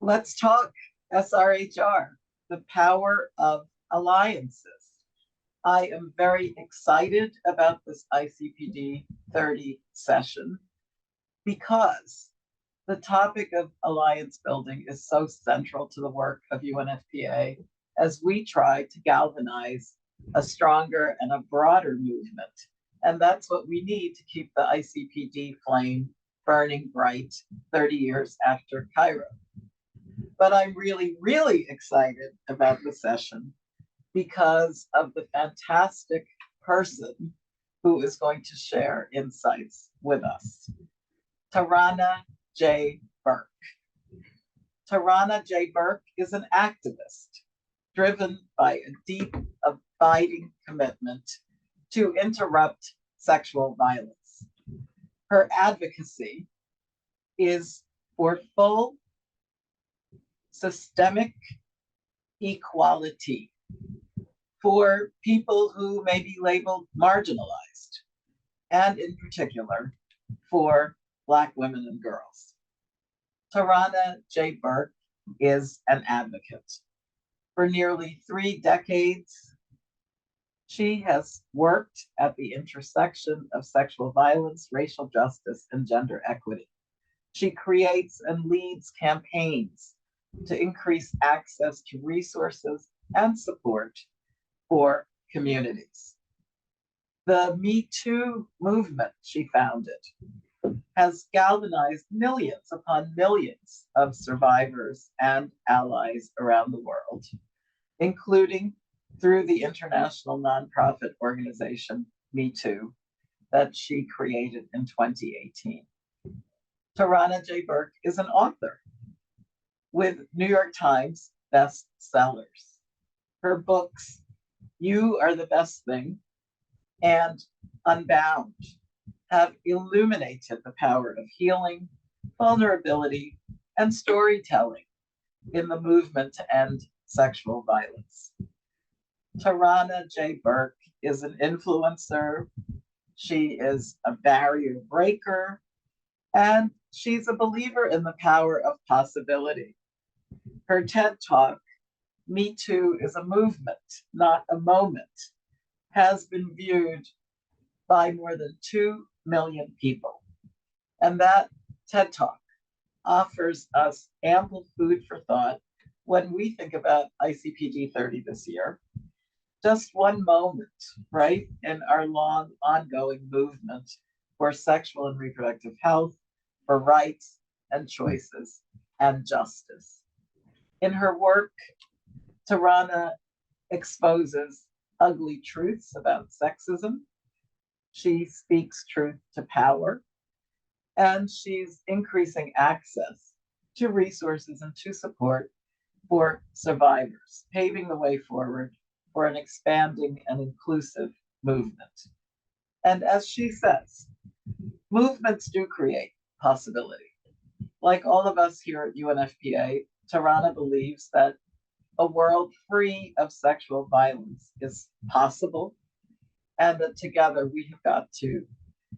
Let's talk SRHR, the power of alliances. I am very excited about this ICPD 30 session because the topic of alliance building is so central to the work of UNFPA as we try to galvanize a stronger and a broader movement. And that's what we need to keep the ICPD flame burning bright 30 years after Cairo. But I'm really, really excited about the session because of the fantastic person who is going to share insights with us. Tarana J. Burke. Tarana J. Burke is an activist driven by a deep, abiding commitment to interrupt sexual violence. Her advocacy is for full systemic equality for people who may be labeled marginalized, and in particular for Black women and girls. Tarana J. Burke is an advocate. For nearly 3 decades, she has worked at the intersection of sexual violence, racial justice, and gender equity. She creates and leads campaigns to increase access to resources and support for communities. The Me Too movement she founded has galvanized millions upon millions of survivors and allies around the world, including through the international nonprofit organization Me Too that she created in 2018. Tarana J. Burke is an author with New York Times bestsellers. Her books, You Are the Best Thing and Unbound, have illuminated the power of healing, vulnerability, and storytelling in the movement to end sexual violence. Tarana J. Burke is an influencer. She is a barrier breaker, and she's a believer in the power of possibility. Her TED Talk, Me Too is a movement, not a moment, has been viewed by more than 2 million people. And that TED Talk offers us ample food for thought when we think about ICPD 30 this year. Just one moment, right, in our long ongoing movement for sexual and reproductive health, for rights and choices and justice. In her work, Tarana exposes ugly truths about sexism. She speaks truth to power, and she's increasing access to resources and to support for survivors, paving the way forward for an expanding and inclusive movement. And as she says, movements do create possibility. Like all of us here at UNFPA, Tarana believes that a world free of sexual violence is possible, and that together we have got to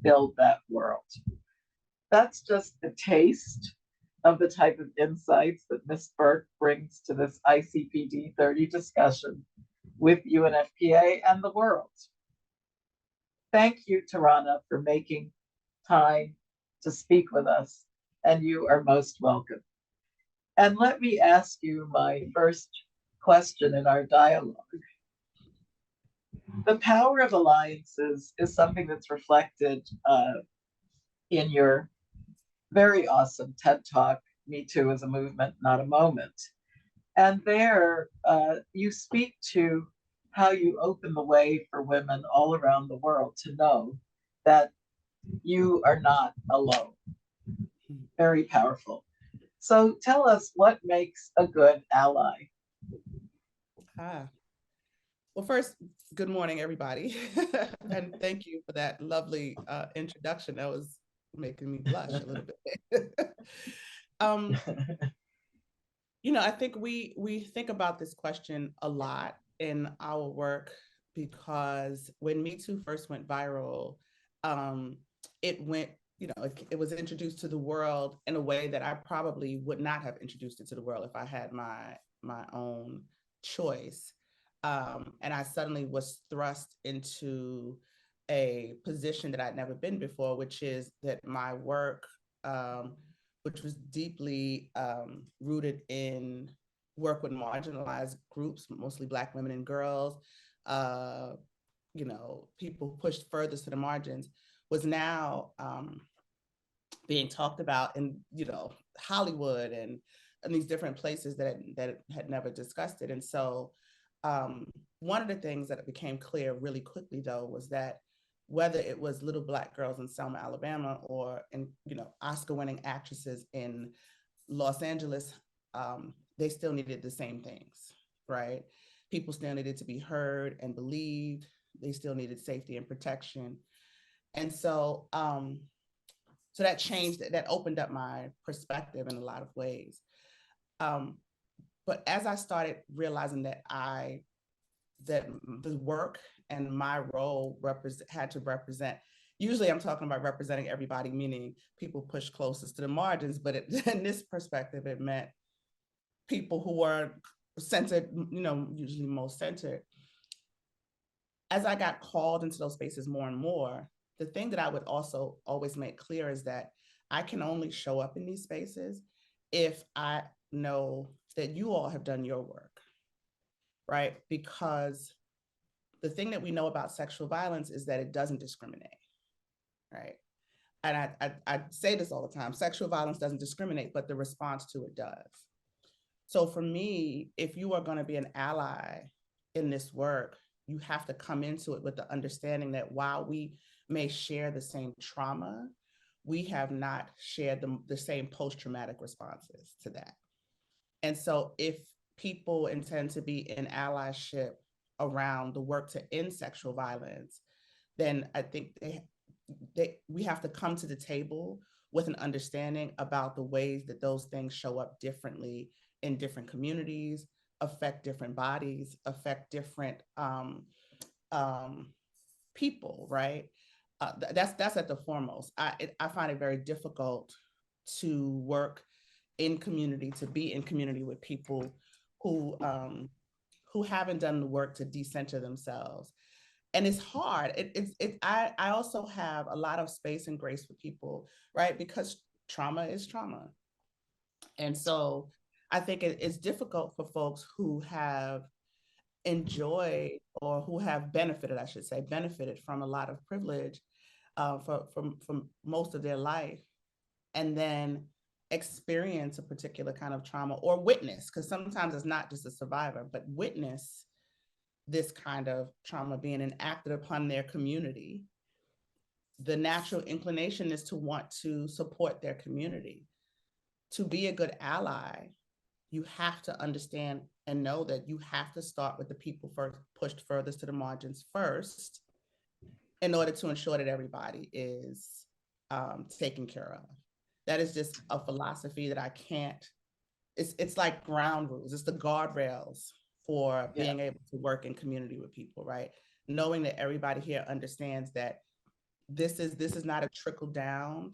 build that world. That's just a taste of the type of insights that Ms. Burke brings to this ICPD 30 discussion with UNFPA and the world. Thank you, Tarana, for making time to speak with us, and you are most welcome. And let me ask you my first question in our dialogue. The power of alliances is something that's reflected in your very awesome TED Talk, Me Too as a Movement, Not a Moment. And there you speak to how you open the way for women all around the world to know that you are not alone. Very powerful. So tell us what makes a good ally. Well, first, good morning, everybody. And thank you for that lovely introduction. That was making me blush a little bit. I think we think about this question a lot in our work because when Me Too first went viral, it went it was introduced to the world in a way that I probably would not have introduced it to the world if I had my own choice. And I suddenly was thrust into a position that I'd never been before, which is that my work, which was deeply rooted in work with marginalized groups, mostly Black women and girls, people pushed furthest to the margins, was now being talked about in Hollywood and these different places that had never discussed it. And so one of the things that became clear really quickly, though, was that whether it was little Black girls in Selma, Alabama, or in Oscar-winning actresses in Los Angeles, they still needed the same things, right? People still needed to be heard and believed. They still needed safety and protection. And so that changed, that opened up my perspective in a lot of ways. But as I started realizing that the work and my role had to represent, usually I'm talking about representing everybody, meaning people pushed closest to the margins, but in this perspective, it meant people who were centered, usually most centered. As I got called into those spaces more and more, the thing that I would also always make clear is that I can only show up in these spaces if I know that you all have done your work, right? Because the thing that we know about sexual violence is that it doesn't discriminate, right? And I say this all the time, sexual violence doesn't discriminate, but the response to it does. So for me, if you are going to be an ally in this work, you have to come into it with the understanding that while we may share the same trauma, we have not shared the same post-traumatic responses to that. And so if people intend to be in allyship around the work to end sexual violence, then I think we have to come to the table with an understanding about the ways that those things show up differently in different communities, affect different bodies, affect different people, right? That's at the foremost. I find it very difficult to work in community, to be in community with people who haven't done the work to decenter themselves. And it's hard. I also have a lot of space and grace for people, right? Because trauma is trauma. And so I think it's difficult for folks who have enjoyed, or who have benefited, I should say, benefited from a lot of privilege from most of their life, and then experience a particular kind of trauma, or witness, because sometimes it's not just a survivor, but witness this kind of trauma being enacted upon their community. The natural inclination is to want to support their community. To be a good ally, you have to understand and know that you have to start with the people pushed furthest to the margins first, in order to ensure that everybody is taken care of. That is just a philosophy that I can't, it's like ground rules. It's the guardrails for being able to work in community with people, right? Knowing that everybody here understands that this is not a trickle down,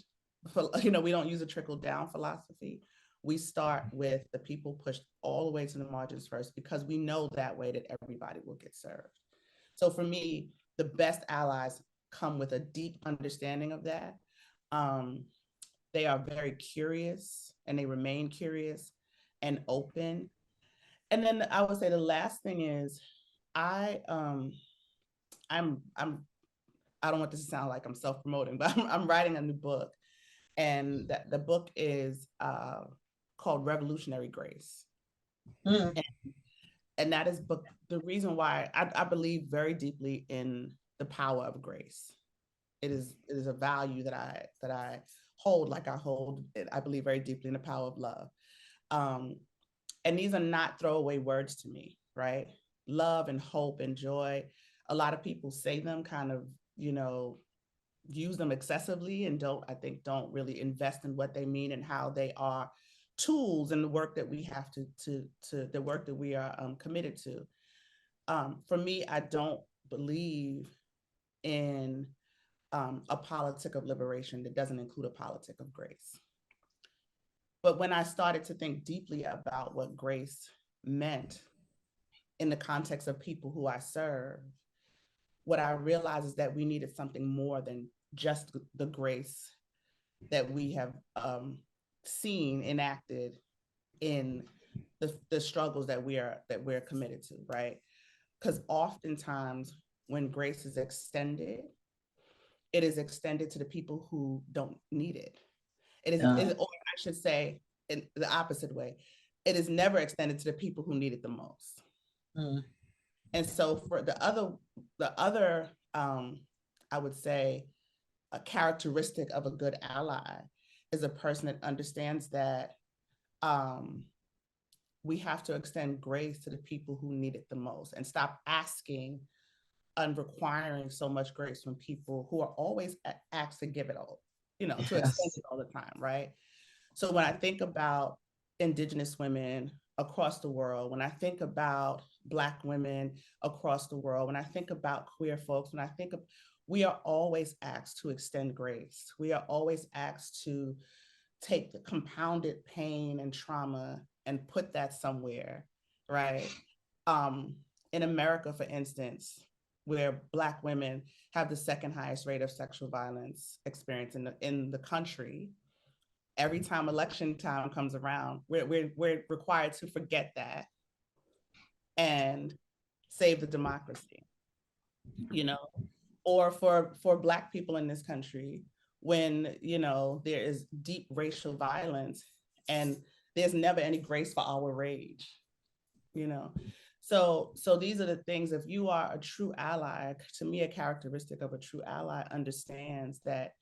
we don't use a trickle down philosophy. We start with the people pushed all the way to the margins first, because we know that way that everybody will get served. So for me, the best allies come with a deep understanding of that. They are very curious, and they remain curious and open. And then I would say the last thing is, I don't want this to sound like I'm self-promoting, but I'm writing a new book, and the book is called Revolutionary Grace. And that is the reason why I believe very deeply in the power of grace. It is a value that I hold, like I hold it. I believe very deeply in the power of love. And these are not throwaway words to me, right? Love and hope and joy. A lot of people say them kind of, use them excessively, and don't really invest in what they mean and how they are tools in the work that we have to the work that we are committed to. For me, I don't believe in a politic of liberation that doesn't include a politic of grace. But when I started to think deeply about what grace meant in the context of people who I serve, what I realized is that we needed something more than just the grace that we have seen enacted in the struggles that we're committed to, right? Because oftentimes when grace is extended, it is extended to the people who don't need it. Or I should say, in the opposite way, it is never extended to the people who need it the most. And so for the other, I would say, a characteristic of a good ally is a person that understands that we have to extend grace to the people who need it the most and stop asking and requiring so much grace from people who are always asked to give it all, to extend it all the time, right? So when I think about Indigenous women across the world, when I think about Black women across the world, when I think about queer folks, when I think of, we are always asked to extend grace. We are always asked to take the compounded pain and trauma and put that somewhere, right? In America, for instance, where Black women have the second highest rate of sexual violence experience in the country, every time election time comes around, we're required to forget that and save the democracy, or for Black people in this country, when, there is deep racial violence and there's never any grace for our rage, So these are the things, if you are a true ally, to me, a characteristic of a true ally understands that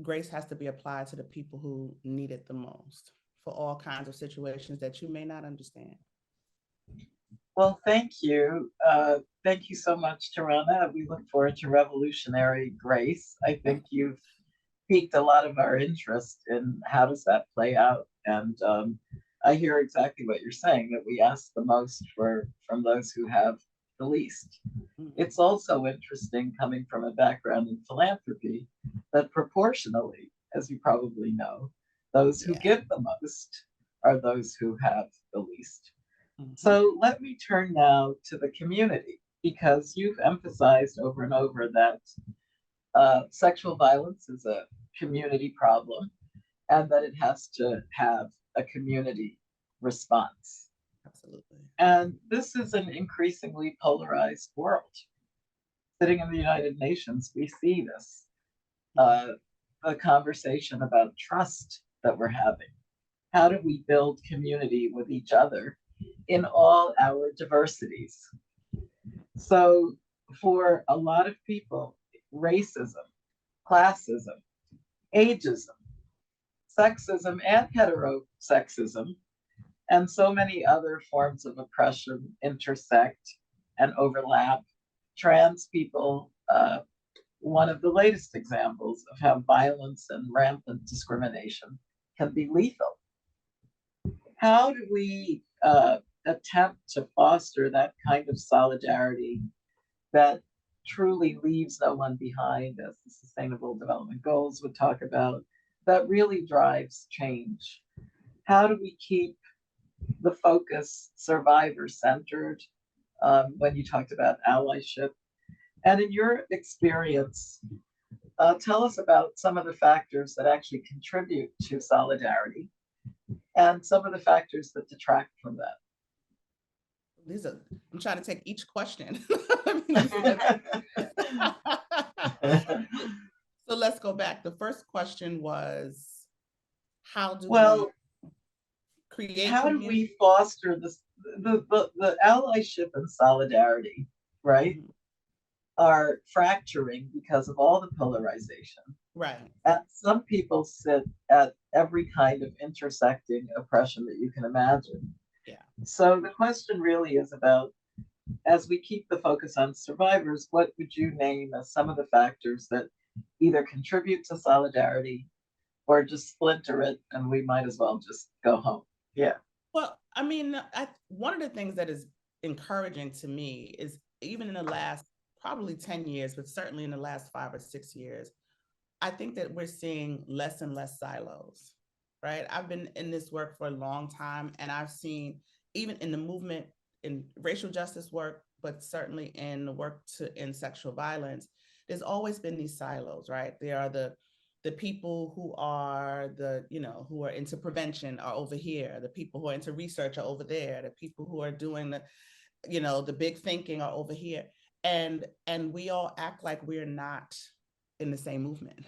grace has to be applied to the people who need it the most for all kinds of situations that you may not understand. Well, thank you. Thank you so much, Tarana. We look forward to revolutionary grace. I think you've piqued a lot of our interest in how does that play out. And I hear exactly what you're saying, that we ask the most from those who have the least. It's also interesting, coming from a background in philanthropy, that proportionally, as you probably know, those who give the most are those who have the least. So let me turn now to the community, because you've emphasized over and over that sexual violence is a community problem and that it has to have a community response. Absolutely. And this is an increasingly polarized world. Sitting in the United Nations, we see this, a conversation about trust that we're having. How do we build community with each other in all our diversities? So for a lot of people, racism, classism, ageism, sexism, and heterosexism, and so many other forms of oppression intersect and overlap. Trans people, one of the latest examples of how violence and rampant discrimination can be lethal. How do we attempt to foster that kind of solidarity that truly leaves no one behind, as the Sustainable Development Goals would talk about, that really drives change? How do we keep the focus survivor-centered when you talked about allyship? And in your experience, tell us about some of the factors that actually contribute to solidarity and some of the factors that detract from that. I'm trying to take each question. So let's go back. The first question was, how do we create how do we foster this, the allyship and solidarity, right, are fracturing because of all the polarization. Right. And some people sit at every kind of intersecting oppression that you can imagine. Yeah. So the question really is about, as we keep the focus on survivors, what would you name as some of the factors that either contribute to solidarity or just splinter it and we might as well just go home? Yeah. Well, I mean, one of the things that is encouraging to me is, even in the last probably 10 years, but certainly in the last 5 or 6 years, I think that we're seeing less and less silos, right? I've been in this work for a long time, and I've seen, even in the movement in racial justice work, but certainly in the work to end sexual violence, there's always been these silos, right? There are the people who are who are into prevention are over here. The people who are into research are over there. The people who are doing the big thinking are over here. And we all act like we're not in the same movement.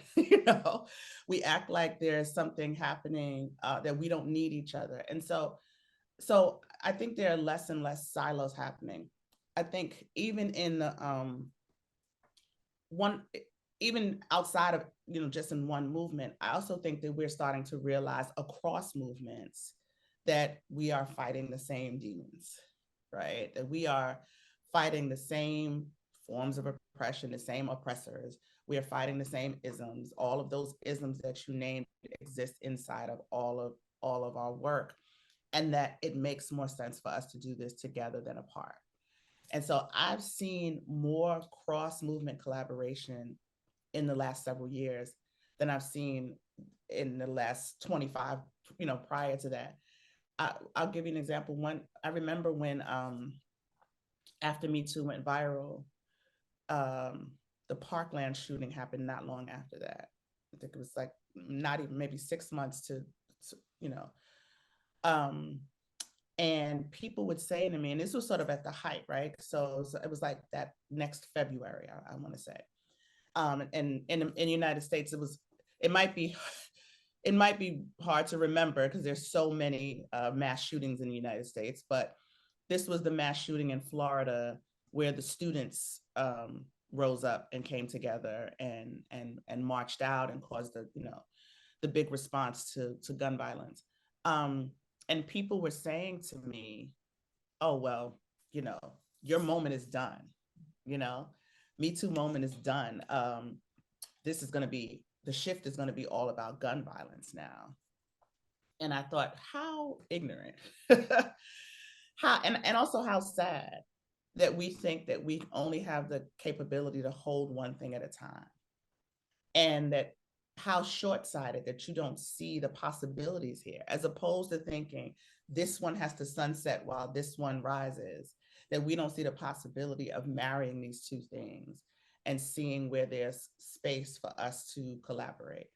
We act like there's something happening, that we don't need each other. And so I think there are less and less silos happening. I think even in the one even outside of just in one movement, I also think that we're starting to realize across movements that we are fighting the same demons, right? That we are fighting the same forms of oppression, the same oppressors. We are fighting the same isms. All of those isms that you named exist inside of all of our work, and that it makes more sense for us to do this together than apart. And so I've seen more cross-movement collaboration in the last several years than I've seen in the last 25, prior to that. I'll give you an example. I remember when after Me Too went viral, the Parkland shooting happened not long after that. I think it was like not even maybe 6 months to and people would say to me, and this was sort of at the height, right? So it was like that next February, I want to say. And in the United States, it might be hard to remember because there's so many mass shootings in the United States, but this was the mass shooting in Florida where the students rose up and came together and marched out and caused the big response to gun violence. And people were saying to me, oh, well, your moment is done. Me Too moment is done. This is going to be, the shift is going to be all about gun violence now. And I thought, how ignorant, and also how sad that we think that we only have the capability to hold one thing at a time. And that how short-sighted that you don't see the possibilities here, as opposed to thinking this one has to sunset while this one rises, that we don't see the possibility of marrying these two things and seeing where there's space for us to collaborate.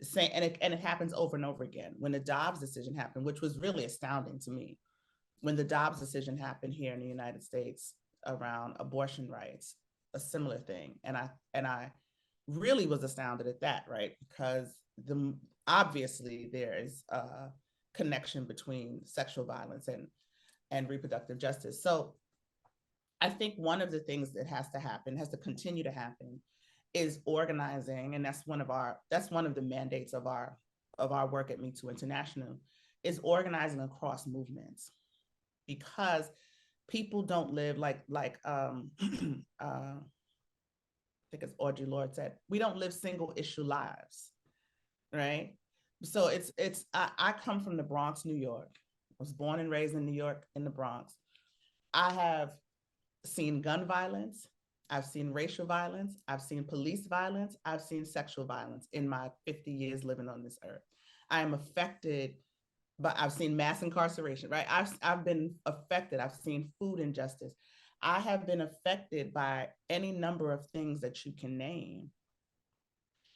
The same, and it happens over and over again. When the Dobbs decision happened, which was really astounding to me, when the Dobbs decision happened here in the United States around abortion rights, a similar thing. And I really was astounded at that, right? Because obviously there is a connection between sexual violence and reproductive justice. So I think one of the things that has to continue to happen, is organizing, and that's one of the mandates of our work at Me Too International, is organizing across movements, because people don't live like I think it's Audre Lorde said, we don't live single issue lives, right? So I come from the Bronx, New York. I was born and raised in New York, in the Bronx. I have seen gun violence, I've seen racial violence, I've seen police violence, I've seen sexual violence in my 50 years living on this earth. I am affected, but I've seen mass incarceration, right? I've been affected. I've seen food injustice. I have been affected by any number of things that you can name.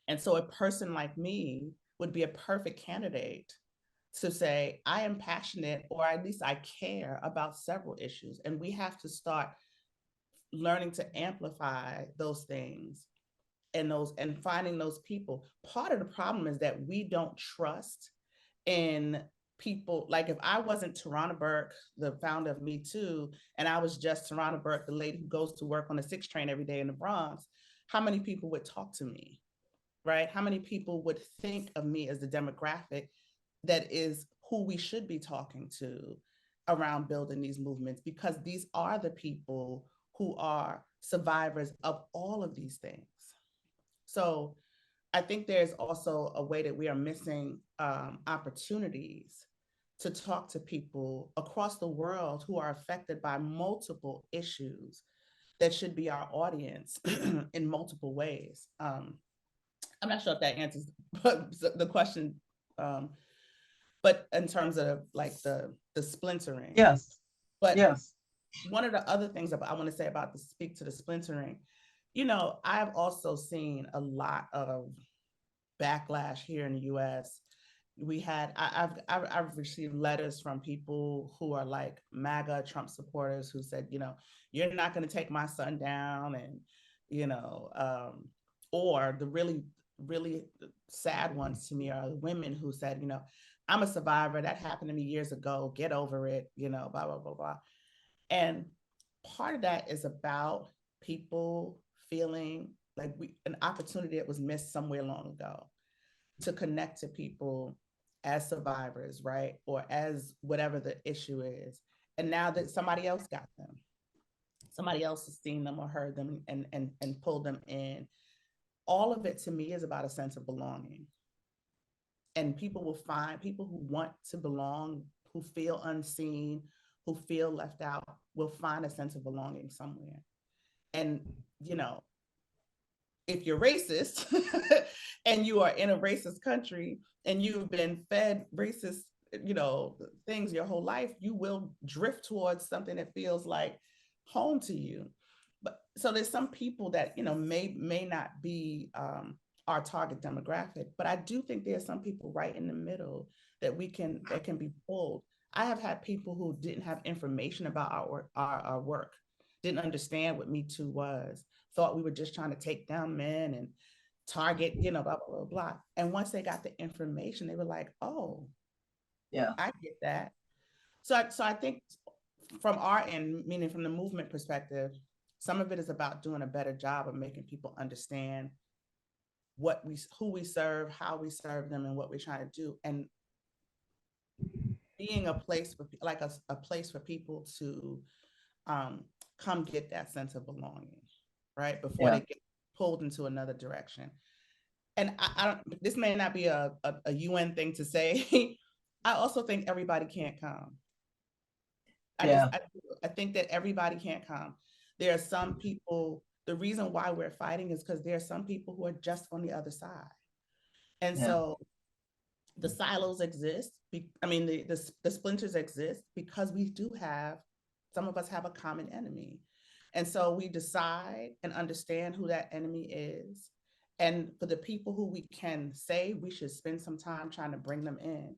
And so a person like me would be a perfect candidate to say, I am passionate, or at least I care about several issues. And we have to start learning to amplify those things and finding those people. Part of the problem is that we don't trust in people. Like, if I wasn't Tarana Burke, the founder of Me Too, and I was just Tarana Burke, the lady who goes to work on the 6 train every day in the Bronx, how many people would talk to me, right? How many people would think of me as the demographic that is who we should be talking to around building these movements? Because these are the people who are survivors of all of these things. So I think there's also a way that we are missing opportunities to talk to people across the world who are affected by multiple issues that should be our audience in multiple ways. I'm not sure if that answers the question, but in terms of like the splintering. Yes. But yes. One of the other things I want to say about speak to the splintering, I've also seen a lot of backlash here in the U.S. I've received letters from people who are like MAGA Trump supporters who said, you're not going to take my son down, and or the really sad ones to me are women who said, I'm a survivor, that happened to me years ago, get over it, blah blah blah blah. And part of that is about people feeling like an opportunity that was missed somewhere long ago to connect to people as survivors, right? Or as whatever the issue is. And now that somebody else got them, somebody else has seen them or heard them and pulled them in. All of it to me is about a sense of belonging. And people will find people who want to belong, who feel unseen, who feel left out, will find a sense of belonging somewhere. And, if you're racist and you are in a racist country and you've been fed racist, things your whole life, you will drift towards something that feels like home to you. But so there's some people that, may not be our target demographic, but I do think there's some people right in the middle that can be pulled. I have had people who didn't have information about our work, didn't understand what Me Too was, thought we were just trying to take down men and target, blah, blah, blah, blah. And once they got the information, they were like, oh, yeah, I get that. So I think from our end, meaning from the movement perspective, some of it is about doing a better job of making people understand who we serve, how we serve them, and what we're trying to do. And being a place for like a place for people to come get that sense of belonging, right? Before they get pulled into another direction. And I don't, this may not be a UN thing to say. I also think everybody can't come. I think that everybody can't come. There are some people, the reason why we're fighting is because there are some people who are just on the other side. And so the silos exist. The splinters exist because we do have, some of us have a common enemy. And so we decide and understand who that enemy is. And for the people who we can say, we should spend some time trying to bring them in.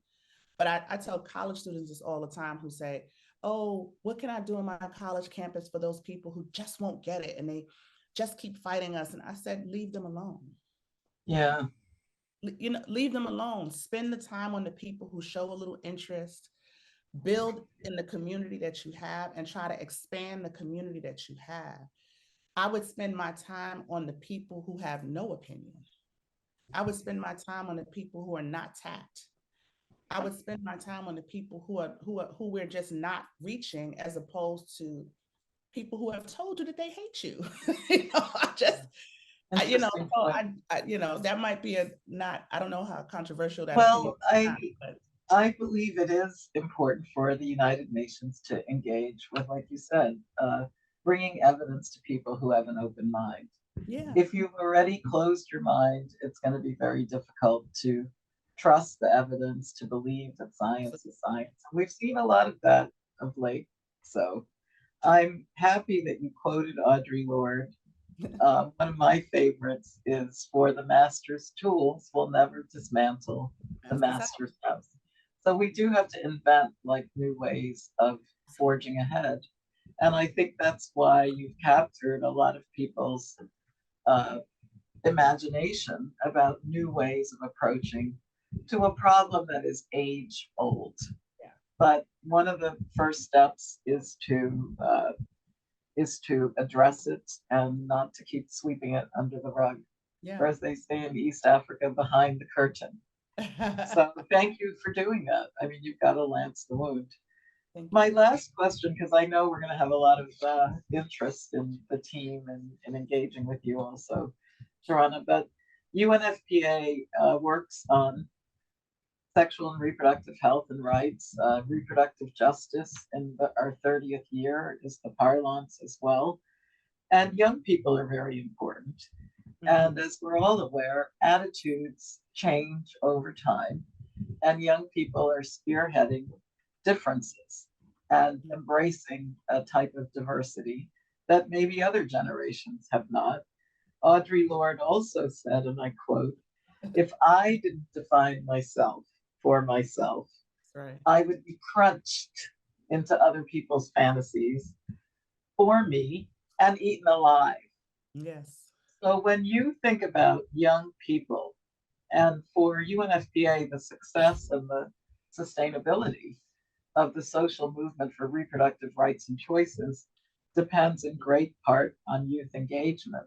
But I tell college students this all the time who say, oh, what can I do on my college campus for those people who just won't get it and they just keep fighting us? And I said, leave them alone. Yeah. Leave them alone. Spend the time on the people who show a little interest, build in the community that you have, and try to expand the community that you have. I would spend my time on the people who have no opinion. I would spend my time on the people who are not tapped. I would spend my time on the people who we're just not reaching, as opposed to people who have told you that they hate you. That might be I don't know how controversial that is. I believe it is important for the United Nations to engage with, like you said, bringing evidence to people who have an open mind. Yeah. If you've already closed your mind, it's going to be very difficult to trust the evidence, to believe that science is science. We've seen a lot of that of late. So I'm happy that you quoted Audre Lorde. One of my favorites is, for the master's tools will never dismantle the master's house. So we do have to invent like new ways of forging ahead. And I think that's why you've captured a lot of people's imagination about new ways of approaching to a problem that is age old. Yeah. But one of the first steps is to address it and not to keep sweeping it under the rug. Yeah. Or as they say in East Africa, behind the curtain. So thank you for doing that. I mean, you've got to lance the wound. My last question, because I know we're going to have a lot of interest in the team and engaging with you also, Tarana, but UNFPA works on sexual and reproductive health and rights, reproductive justice, and our 30th year is the parlance as well. And young people are very important. And as we're all aware, attitudes change over time, and young people are spearheading differences and embracing a type of diversity that maybe other generations have not. Audre Lorde also said, and I quote, "If I didn't define myself for myself, Right. I would be crunched into other people's fantasies for me and eaten alive." Yes. So when you think about young people, and for UNFPA, the success and the sustainability of the social movement for reproductive rights and choices depends in great part on youth engagement.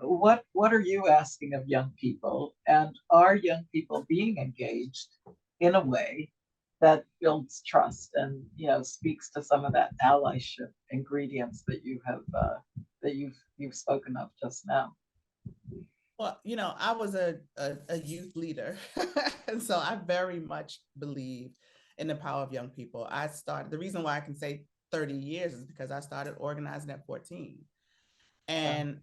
What are you asking of young people, and are young people being engaged in a way that builds trust and speaks to some of that allyship ingredients that you've spoken of just now? Well, I was a youth leader, and so I very much believe in the power of young people. The reason why I can say 30 years is because I started organizing at 14 and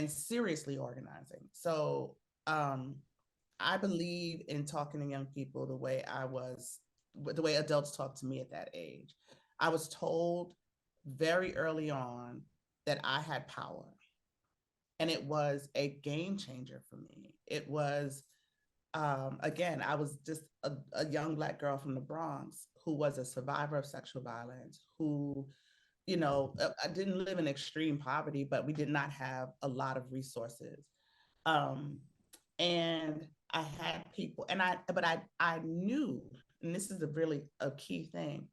seriously organizing. So I believe in talking to young people the way adults talk to me at that age. I was told very early on that I had power. And it was a game changer for me. It was, again, I was just a young Black girl from the Bronx who was a survivor of sexual violence, who, I didn't live in extreme poverty, but we did not have a lot of resources. And I had people, but I knew, and this is really a key thing,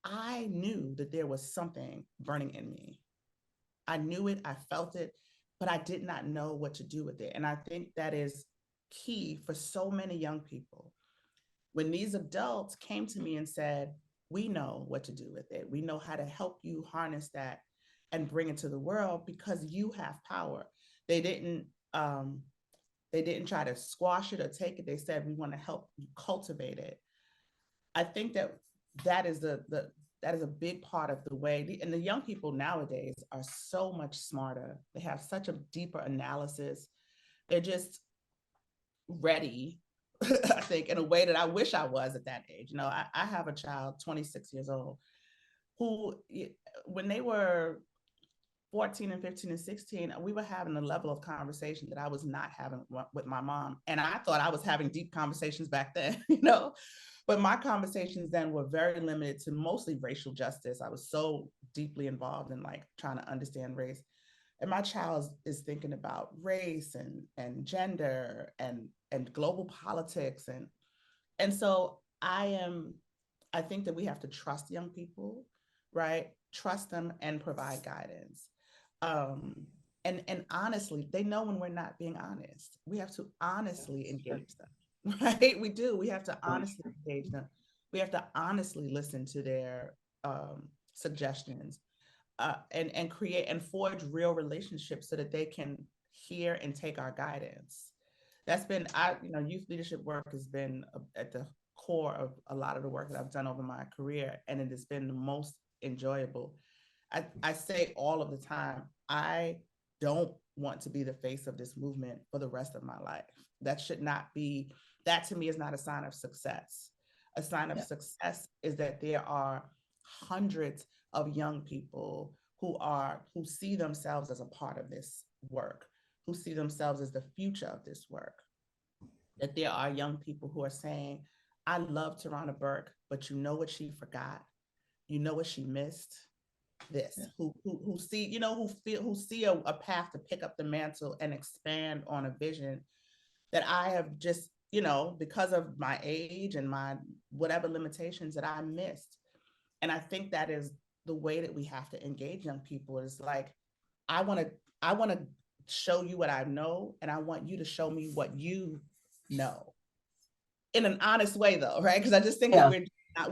I knew that there was something burning in me. I knew it, I felt it, but I did not know what to do with it. And I think that is key for so many young people. When these adults came to me and said, "We know what to do with it. We know how to help you harness that and bring it to the world because you have power." They didn't try to squash it or take it. They said, "We want to help you cultivate it." I think that is that is a big part of the way, and the young people nowadays are so much smarter. They have such a deeper analysis. They're just ready, I think, in a way that I wish I was at that age. I have a child, 26 years old, who, when they were 14 and 15 and 16, we were having a level of conversation that I was not having with my mom. And I thought I was having deep conversations back then, but my conversations then were very limited to mostly racial justice. I was so deeply involved in trying to understand race. And my child is thinking about race and gender and global politics. And so I think that we have to trust young people, right? Trust them and provide guidance. And honestly, they know when we're not being honest. We have to honestly engage them, right? We do. We have to honestly engage them. We have to honestly listen to their suggestions, and create and forge real relationships so that they can hear and take our guidance. That's been, youth leadership work has been at the core of a lot of the work that I've done over my career, and it has been the most enjoyable. I say all of the time, I don't want to be the face of this movement for the rest of my life. That should not be, that to me is not a sign of success. A sign of success is that there are hundreds of young people who see themselves as a part of this work, who see themselves as the future of this work. That there are young people who are saying, "I love Tarana Burke, but you know what she forgot? You know what she missed? This." Who see, who see a path to pick up the mantle and expand on a vision that I have just, because of my age and my whatever limitations that I missed. And I think that is the way that we have to engage young people. Is like, I want to show you what I know, and I want you to show me what you know, in an honest way, though, right? Because I just think that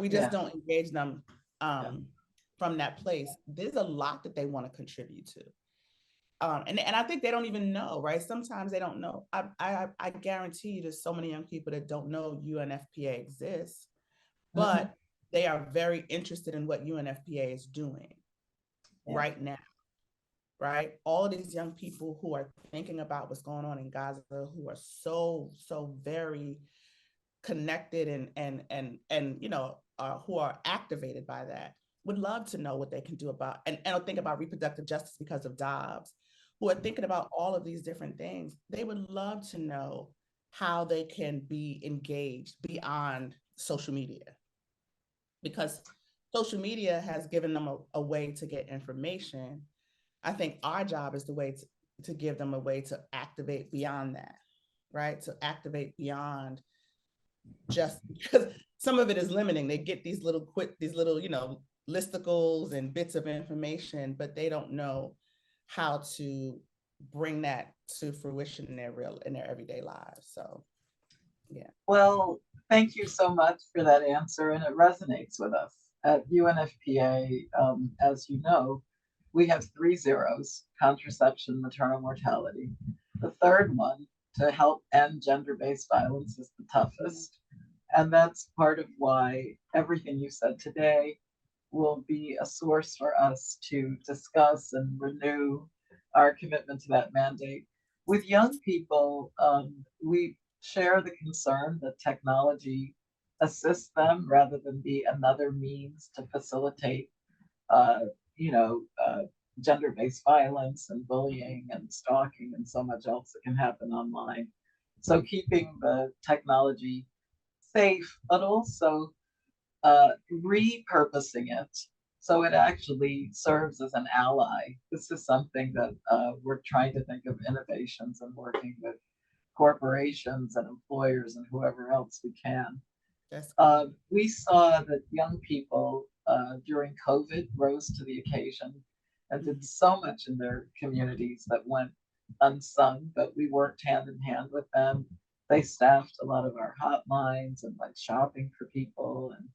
we just don't engage them from that place. There's a lot that they want to contribute to. And I think they don't even know, right? Sometimes they don't know. I guarantee you there's so many young people that don't know UNFPA exists, but they are very interested in what UNFPA is doing right now. right? All of these young people who are thinking about what's going on in Gaza, who are so very connected and you know, who are activated by that, would love to know what they can do about and don't think about reproductive justice because of Dobbs, who are thinking about all of these different things. They would love to know how they can be engaged beyond social media, because social media has given them a way to get information. I think our job is the way to give them a way to activate beyond that, right? To activate beyond just because some of it is limiting. They get these little you know, listicles and bits of information, but they don't know how to bring that to fruition in their everyday lives. So yeah. Well, thank you so much for that answer, and it resonates with us. At UNFPA, as you know, we have 3 zeros: contraception, maternal mortality. The third one, to help end gender-based violence, is the toughest. And that's part of why everything you said today will be a source for us to discuss and renew our commitment to that mandate. With young people, we share the concern that technology assists them rather than be another means to facilitate, uh, you know, gender-based violence and bullying and stalking and so much else that can happen online. So keeping the technology safe, but also repurposing it so it actually serves as an ally. This is something that we're trying to think of innovations and working with corporations and employers and whoever else we can. We saw that young people during COVID rose to the occasion and did so much in their communities that went unsung, but we worked hand in hand with them. They staffed a lot of our hotlines and like shopping for people. And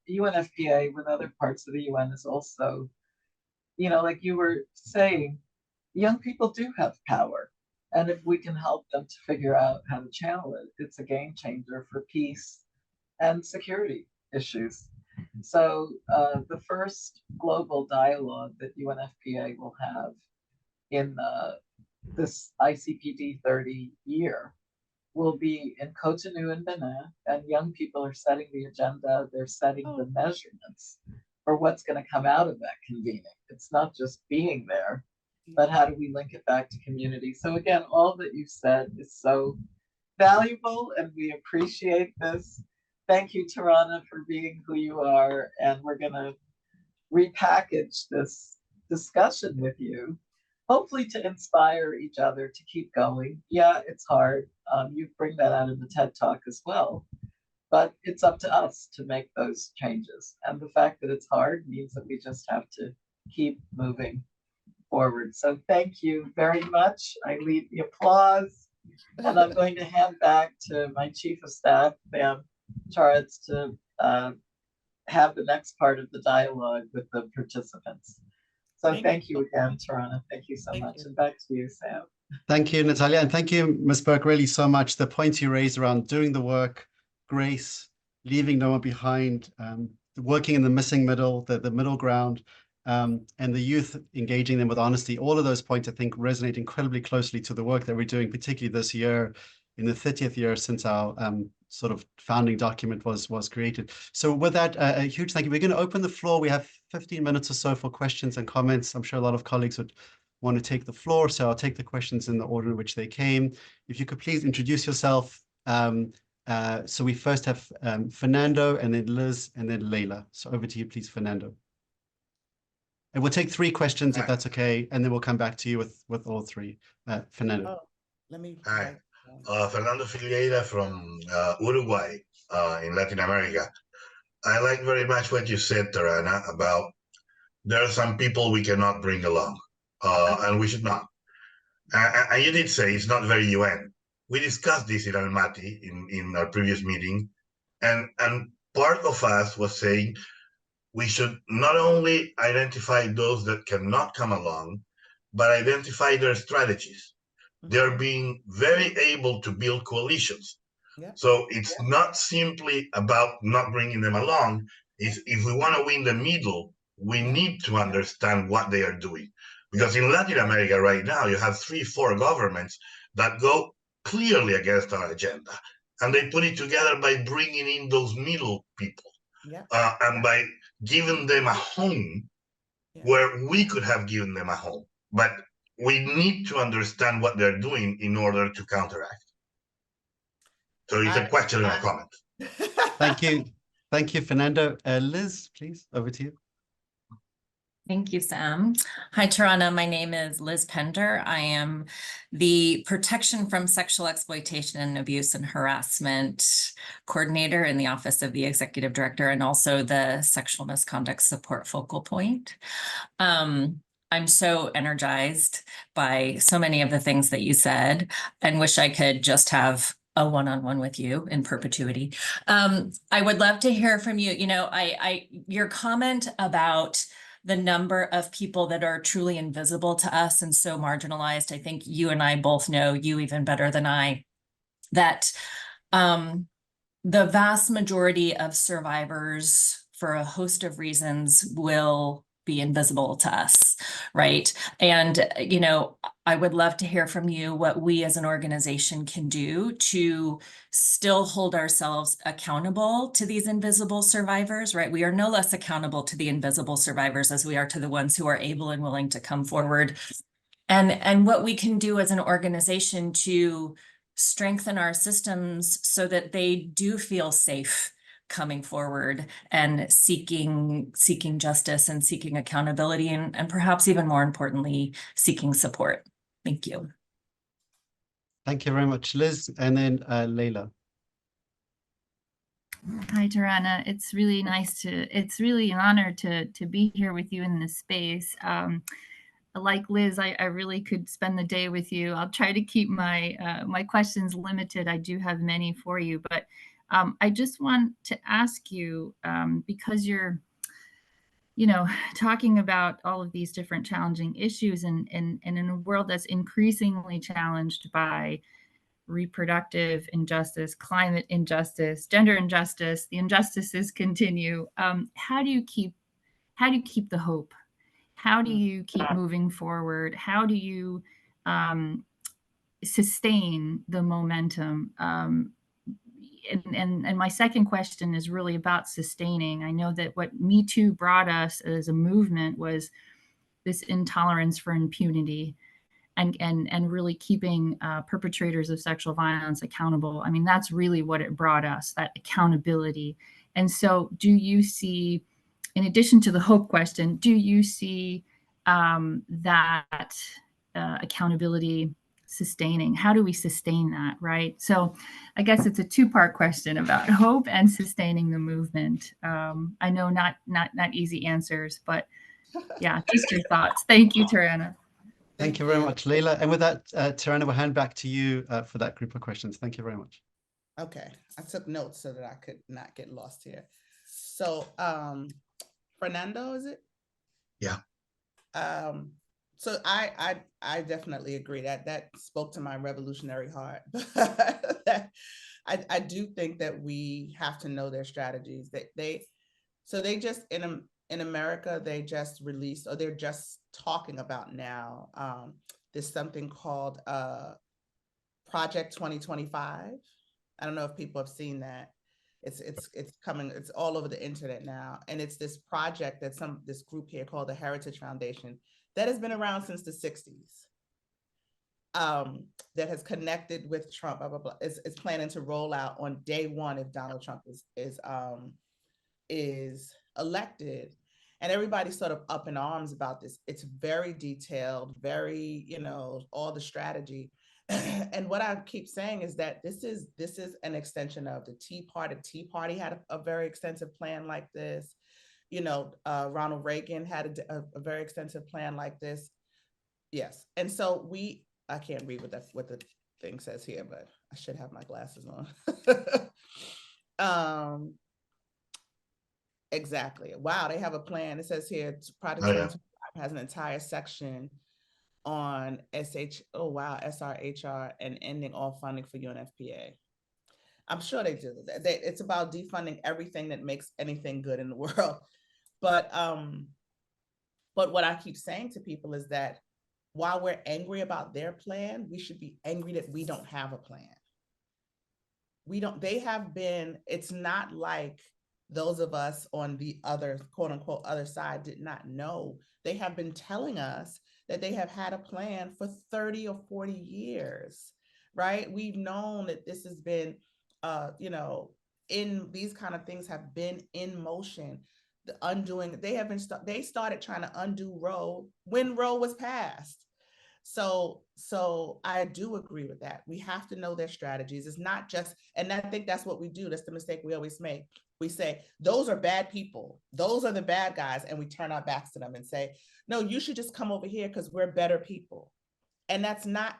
UNFPA with other parts of the UN is also, you know, like you were saying, young people do have power. And if we can help them to figure out how to channel it, it's a game changer for peace and security issues. So the first global dialogue that UNFPA will have in this ICPD 30 year will be in Cotonou and Benin, and young people are setting the agenda, they're setting the measurements for what's going to come out of that convening. It's not just being there, but how do we link it back to community? So again, all that you said is so valuable, and we appreciate this. Thank you, Tarana, for being who you are, and we're going to repackage this discussion with you, hopefully to inspire each other to keep going. Yeah, it's hard. You bring that out in the TED Talk as well, but it's up to us to make those changes. And the fact that it's hard means that we just have to keep moving forward. So thank you very much. I lead the applause, and I'm going to hand back to my Chief of Staff, Pam Charles, to have the next part of the dialogue with the participants. So thank you again, Tarana. Thank you so much. And back to you, Sam. Thank you, Natalia. And thank you, Ms. Burke, really so much. The points you raised around doing the work, grace, leaving no one behind, working in the missing middle, the middle ground, and the youth, engaging them with honesty. All of those points, I think, resonate incredibly closely to the work that we're doing, particularly this year, in the 30th year since our sort of founding document was created. So with that, a huge thank you. We're going to open the floor. We have 15 minutes or so for questions and comments. I'm sure a lot of colleagues would want to take the floor, so I'll take the questions in the order in which they came. If you could please introduce yourself. So we first have Fernando, and then Liz, and then Leila. So over to you, please, Fernando. And we'll take 3 questions if that's okay, and then we'll come back to you with all 3. Fernando. Let me. Hi, Fernando Figueira from Uruguay in Latin America. I like very much what you said, Tarana, about there are some people we cannot bring along, and we should not. And you did say it's not very UN. We discussed this in Almaty in our previous meeting, and part of us was saying we should not only identify those that cannot come along, but identify their strategies. They're being very able to build coalitions. So it's not simply about not bringing them along. If we want to win the middle, we need to understand what they are doing. Because in Latin America right now, you have 3, 4 governments that go clearly against our agenda. And they put it together by bringing in those middle people, Yeah. and by giving them a home where we could have given them a home. But we need to understand what they're doing in order to counteract. So it's a question and a comment. Thank you. Thank you, Fernando. Liz, please, over to you. Thank you, Sam. Hi, Tarana. My name is Liz Pender. I am the Protection from Sexual Exploitation and Abuse and Harassment Coordinator in the Office of the Executive Director, and also the Sexual Misconduct Support Focal Point. I'm so energized by so many of the things that you said, and wish I could just have a one-on-one with you in perpetuity. I would love to hear from you. You know, your comment about the number of people that are truly invisible to us and so marginalized. I think you and I both know, you even better than I, that the vast majority of survivors, for a host of reasons, will be invisible to us, right? And, you know, I would love to hear from you what we as an organization can do to still hold ourselves accountable to these invisible survivors, right? We are no less accountable to the invisible survivors as we are to the ones who are able and willing to come forward. And what we can do as an organization to strengthen our systems so that they do feel safe coming forward and seeking justice and seeking accountability, and perhaps even more importantly, seeking support. Thank you. Thank you very much, Liz. And then Leila. Hi, Tarana. It's really an honor to be here with you in this space. Like Liz, I really could spend the day with you. I'll try to keep my my questions limited. I do have many for you, but I just want to ask you, because you're, you know, talking about all of these different challenging issues, and in a world that's increasingly challenged by reproductive injustice, climate injustice, gender injustice, the injustices continue. How do you keep the hope? How do you keep moving forward? How do you sustain the momentum? And my second question is really about sustaining. I know that what Me Too brought us as a movement was this intolerance for impunity, and really keeping perpetrators of sexual violence accountable. I mean, that's really what it brought us, that accountability. And so do you see, in addition to the hope question, do you see that accountability sustaining? How do we sustain that, right? So I guess it's a two-part question about hope and sustaining the movement. I know not easy answers, but yeah, just your thoughts. Thank you, Tarana. Thank you very much, Leila. And with that, Tarana, we'll hand back to you for that group of questions. Thank you very much. Okay, I took notes so that I could not get lost here. So, Fernando, is it? Yeah. So I definitely agree that spoke to my revolutionary heart. I do think that we have to know their strategies. They just in America, they just released, or they're just talking about now. There's something called Project 2025. I don't know if people have seen that. It's coming. It's all over the internet now, and it's this project that this group here called the Heritage Foundation that has been around since the 60s. That has connected with Trump. Blah blah blah. Is planning to roll out on day one if Donald Trump is elected, and everybody's sort of up in arms about this. It's very detailed, very, you know, all the strategy. And what I keep saying is that this is an extension of the Tea Party. Tea Party had a very extensive plan like this. You know, Ronald Reagan had a very extensive plan like this. Yes, and so I can't read what the thing says here, but I should have my glasses on. Exactly. Wow, they have a plan. It says here, Project 2025 has an entire section on SRHR and ending all funding for UNFPA. I'm sure they do. It's about defunding everything that makes anything good in the world. But But what I keep saying to people is that while we're angry about their plan, we should be angry that we don't have a plan. They have been, it's not like those of us on the other, quote unquote, other side did not know. They have been telling us that they have had a plan for 30 or 40 years, right? We've known that this has been, in these kind of things have been in motion. The undoing, they started trying to undo Roe when Roe was passed. So I do agree with that. We have to know their strategies. It's not just, and I think that's what we do. That's the mistake we always make. We say, those are bad people. Those are the bad guys. And we turn our backs to them and say, no, you should just come over here because we're better people. And that's not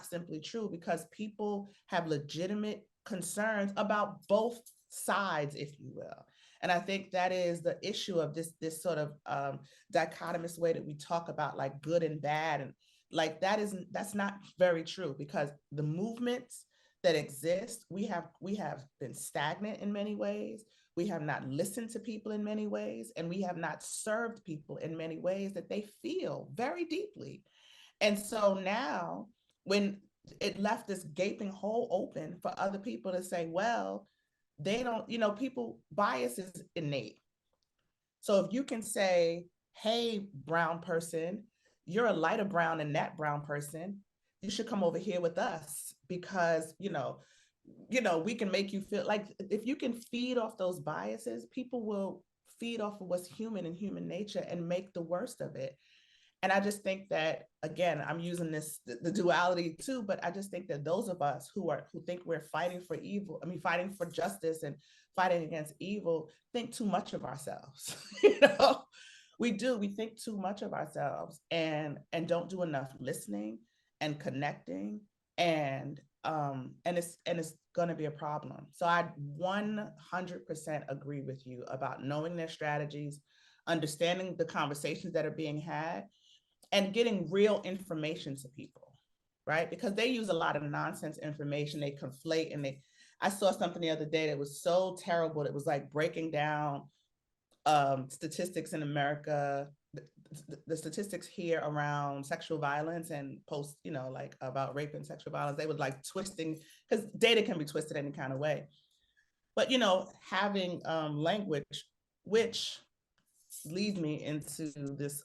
simply true, because people have legitimate concerns about both sides, if you will. And I think that is the issue of this sort of dichotomous way that we talk about like good and bad. And like that's not very true, because the movements that exist, we have been stagnant in many ways. We have not listened to people in many ways, and we have not served people in many ways that they feel very deeply. And so now, when it left this gaping hole open for other people to say, well, they don't, people, bias is innate. So if you can say, hey, brown person, you're a lighter brown than that brown person, you should come over here with us because, we can make you feel like, if you can feed off those biases, people will feed off of what's human and human nature and make the worst of it. And I just think that, again, I'm using the duality too, but I just think that those of us who think we're fighting for evil, fighting for justice and fighting against evil, think too much of ourselves. We think too much of ourselves and don't do enough listening and connecting, and it's going to be a problem. So I 100% agree with you about knowing their strategies, understanding the conversations that are being had, and getting real information to people, right? Because they use a lot of nonsense information. They conflate, and I saw something the other day that was so terrible. It was like breaking down statistics in America, the statistics here around sexual violence and like about rape and sexual violence. They would like twisting, because data can be twisted any kind of way. But, having language, which leads me into this,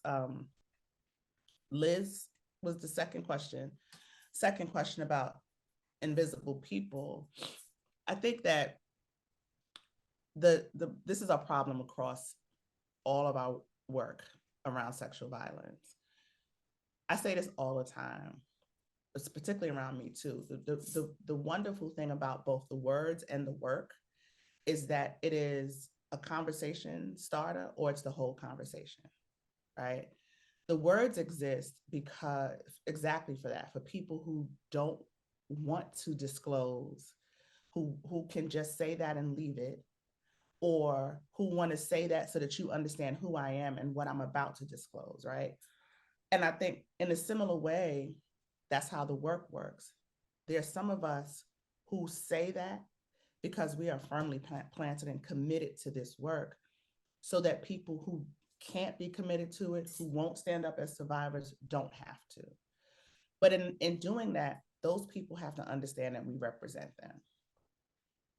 Liz was the second question about invisible people. I think that this is a problem across all of our work around sexual violence. I say this all the time, it's particularly around Me Too. The wonderful thing about both the words and the work is that it is a conversation starter, or it's the whole conversation, right? The words exist because exactly for that, for people who don't want to disclose, who can just say that and leave it, or who want to say that so that you understand who I am and what I'm about to disclose, right? And I think in a similar way, that's how the work works. There are some of us who say that because we are firmly planted and committed to this work, so that people who can't be committed to it, who won't stand up as survivors, don't have to. But in doing that, those people have to understand that we represent them.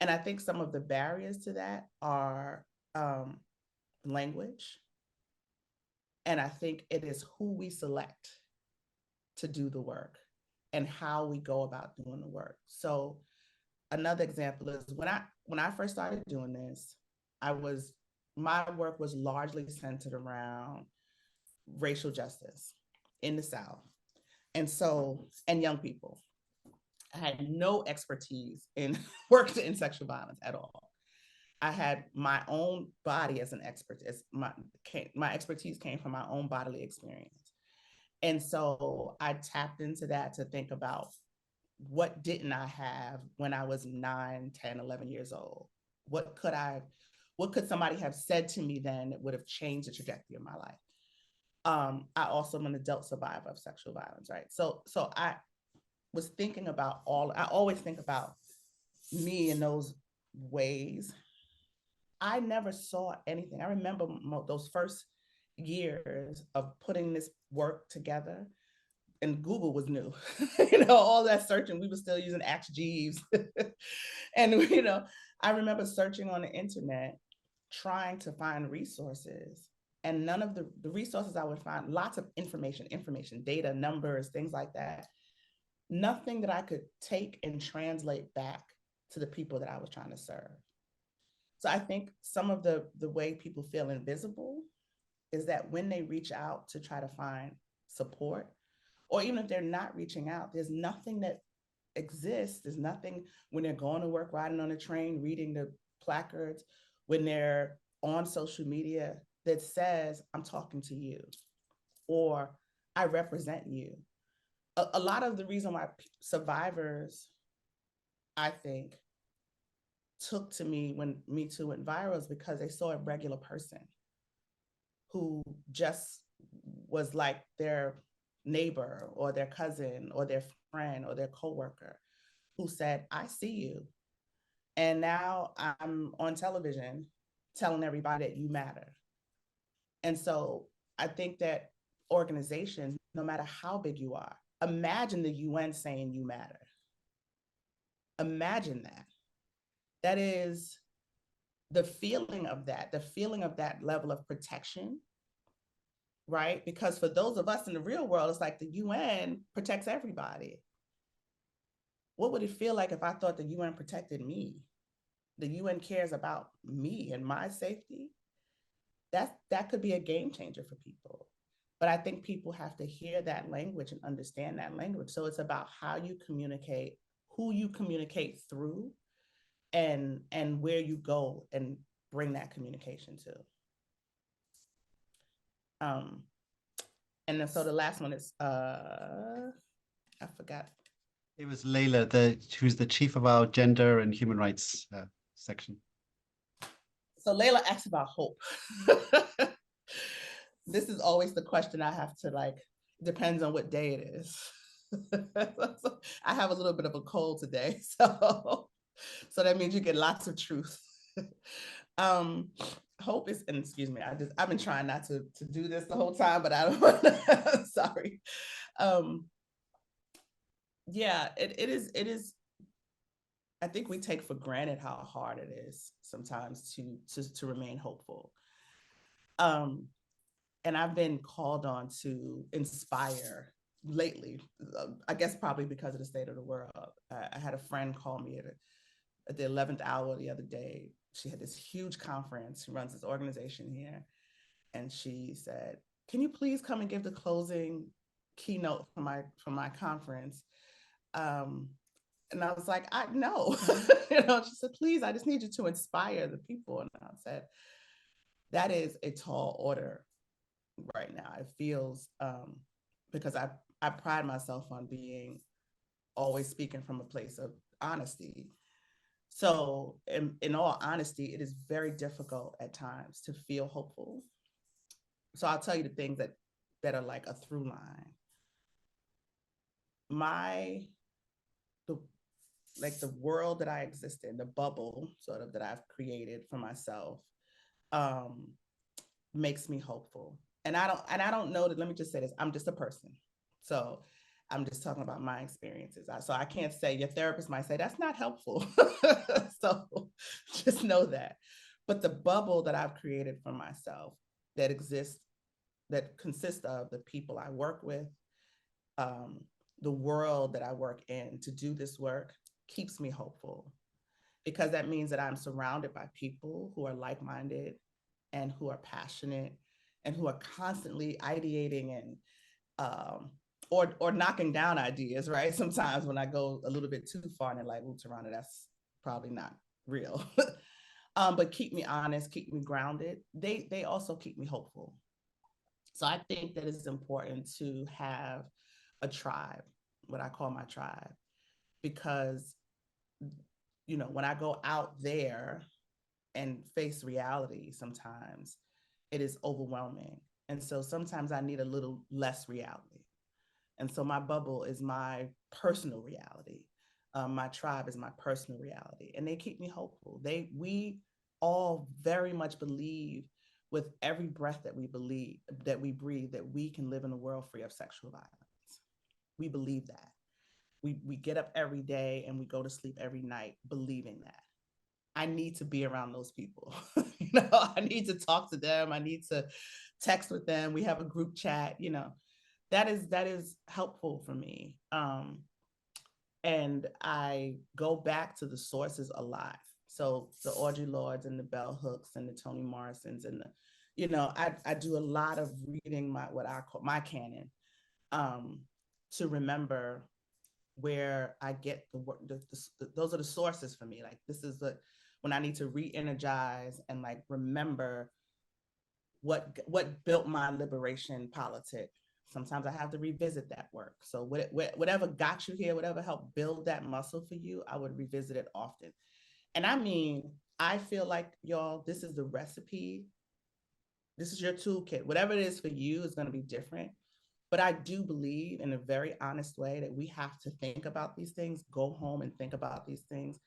And I think some of the barriers to that are language. And I think it is who we select to do the work and how we go about doing the work. So another example is when I first started doing this, my work was largely centered around racial justice in the South. And young people. I had no expertise in worked in sexual violence at all. I had my own body as an expert. My expertise came from my own bodily experience. And so I tapped into that to think about, what didn't I have when I was 9, 10, 11 years old? What could somebody have said to me then that would have changed the trajectory of my life? I also am an adult survivor of sexual violence, right? So I was thinking about I always think about me in those ways. I never saw anything. I remember those first years of putting this work together, and Google was new, all that searching, we were still using Ask Jeeves. And, I remember searching on the internet, trying to find resources, and none of the resources I would find, lots of information, data, numbers, things like that, nothing that I could take and translate back to the people that I was trying to serve. So I think some of the way people feel invisible is that when they reach out to try to find support, or even if they're not reaching out, there's nothing that exists. There's nothing when they're going to work, riding on a train, reading the placards, when they're on social media that says, I'm talking to you, or I represent you. A lot of the reason why survivors, I think, took to me when Me Too went viral is because they saw a regular person who just was like their neighbor or their cousin or their friend or their coworker, who said, I see you. And now I'm on television telling everybody that you matter. And so I think that organizations, no matter how big you are, imagine the UN saying you matter. Imagine that. That is the feeling of that level of protection, right? Because for those of us in the real world, it's like the UN protects everybody. What would it feel like if I thought the UN protected me? The UN cares about me and my safety? That could be a game changer for people. But I think people have to hear that language and understand that language. So it's about how you communicate, who you communicate through, and where you go and bring that communication to. And then so the last one is I forgot. It was Layla, who's the chief of our gender and human rights section. So Layla asked about hope. This is always the question I have to depends on what day it is. I have a little bit of a cold today, so that means you get lots of truth. Hope is, and excuse me, I've been trying not to do this the whole time, but I don't want to, sorry. Yeah, it is. I think we take for granted how hard it is sometimes to remain hopeful. And I've been called on to inspire lately, I guess probably because of the state of the world. I had a friend call me at the 11th hour the other day. She had this huge conference. She runs this organization here. And she said, can you please come and give the closing keynote for my conference? And I was like, no. She said, please, I just need you to inspire the people. And I said, that is a tall order right now. It feels, because I pride myself on being always speaking from a place of honesty. So in all honesty, it is very difficult at times to feel hopeful. So I'll tell you the things that are like a through line. The world that I exist in, the bubble sort of that I've created for myself, makes me hopeful. And I don't know that, let me just say this, I'm just a person. So I'm just talking about my experiences. So I can't say, your therapist might say, that's not helpful. So just know that. But the bubble that I've created for myself that consists of the people I work with, the world that I work in to do this work, keeps me hopeful, because that means that I'm surrounded by people who are like-minded and who are passionate and who are constantly ideating and or knocking down ideas, right? Sometimes when I go a little bit too far and they're like, "Ooh, Tarana, that's probably not real." But keep me honest, keep me grounded. They also keep me hopeful. So I think that it's important to have a tribe, what I call my tribe, because when I go out there and face reality, sometimes it is overwhelming. And so sometimes I need a little less reality. And so my bubble is my personal reality. My tribe is my personal reality. And they keep me hopeful. We all very much believe with every breath that we breathe, that we can live in a world free of sexual violence. We believe that. We get up every day and we go to sleep every night believing that. I need to be around those people. I need to talk to them. I need to text with them. We have a group chat, that is helpful for me. And I go back to the sources a lot. So the Audre Lordes and the Bell Hooks and the Toni Morrisons and I do a lot of reading what I call my canon, to remember where I get the work. Those are the sources for me. Like, this is when I need to re-energize and like remember what built my liberation politic. Sometimes I have to revisit that work. So whatever got you here, whatever helped build that muscle for you, I would revisit it often. And I mean, I feel like, y'all, this is the recipe. This is your toolkit. Whatever it is for you is going to be different. But I do believe, in a very honest way, that we have to think about these things, go home and think about these things,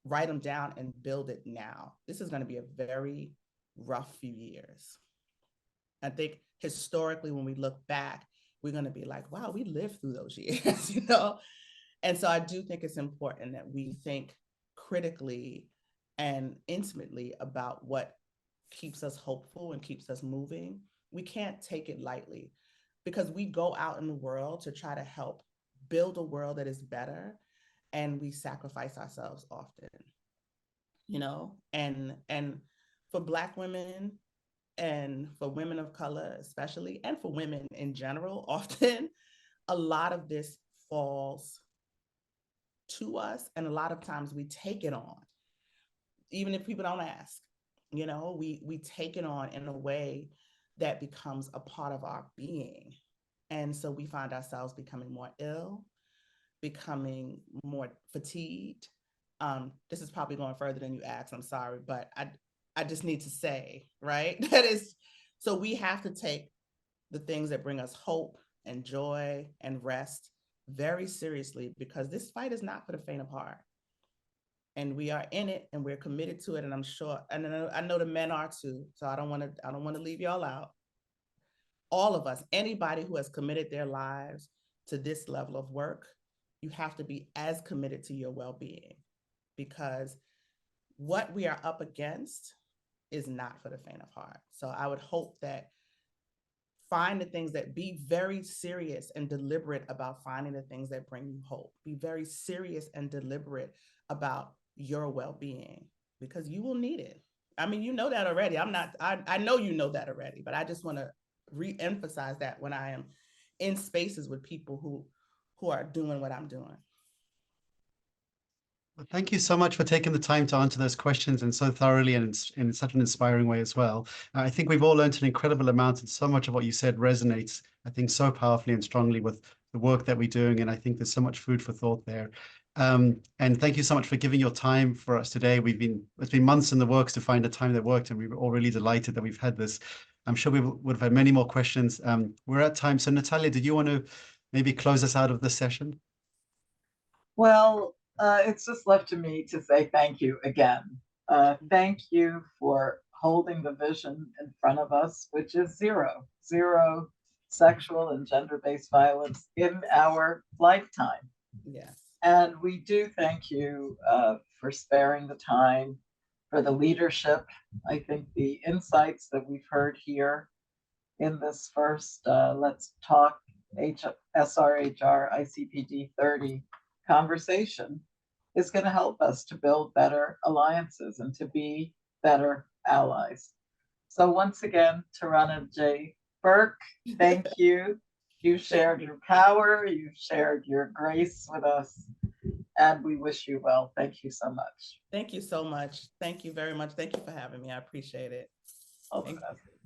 write them down and build it now. This is going to be a very rough few years. I think historically, when we look back, we're going to be like, wow, we lived through those years, And so I do think it's important that we think critically and intimately about what keeps us hopeful and keeps us moving. We can't take it lightly, because we go out in the world to try to help build a world that is better, and we sacrifice ourselves often, and for Black women and for women of color especially, and for women in general, often a lot of this falls to us, and a lot of times we take it on, even if people don't ask. We take it on in a way that becomes a part of our being. And so we find ourselves becoming more ill, becoming more fatigued. This is probably going further than you asked, I'm sorry, but I just need to say, right? So we have to take the things that bring us hope and joy and rest very seriously, because this fight is not for the faint of heart. And we are in it, and we're committed to it. And I'm sure, and I know the men are too. So I don't want to leave y'all out. All of us, anybody who has committed their lives to this level of work, you have to be as committed to your well-being, because what we are up against is not for the faint of heart. So I would hope that find the things that, be very serious and deliberate about finding the things that bring you hope. Be very serious and deliberate about your well-being, because you will need it. I mean, you know that already. I know you know that already, but I just want to re-emphasize that when I am in spaces with people who are doing what I'm doing. Well, thank you so much for taking the time to answer those questions, and so thoroughly and in such an inspiring way as well. I think we've all learned an incredible amount, and so much of what you said resonates, I think, so powerfully and strongly with the work that we're doing. And I think there's so much food for thought there. And thank you so much for giving your time for us today. It's been months in the works to find a time that worked, and we were all really delighted that we've had this. I'm sure we would have had many more questions. We're at time. So Natalia, did you want to maybe close us out of this session? Well, it's just left to me to say thank you again. Thank you for holding the vision in front of us, which is zero sexual and gender-based violence in our lifetime. Yes. And we do thank you for sparing the time, for the leadership. I think the insights that we've heard here in this first Let's Talk SRHR ICPD 30 conversation is going to help us to build better alliances and to be better allies. So once again, Tarana J. Burke, thank you. You shared your power, you shared your grace with us, and we wish you well. Thank you so much. Thank you so much. Thank you very much. Thank you for having me. I appreciate it. All the best.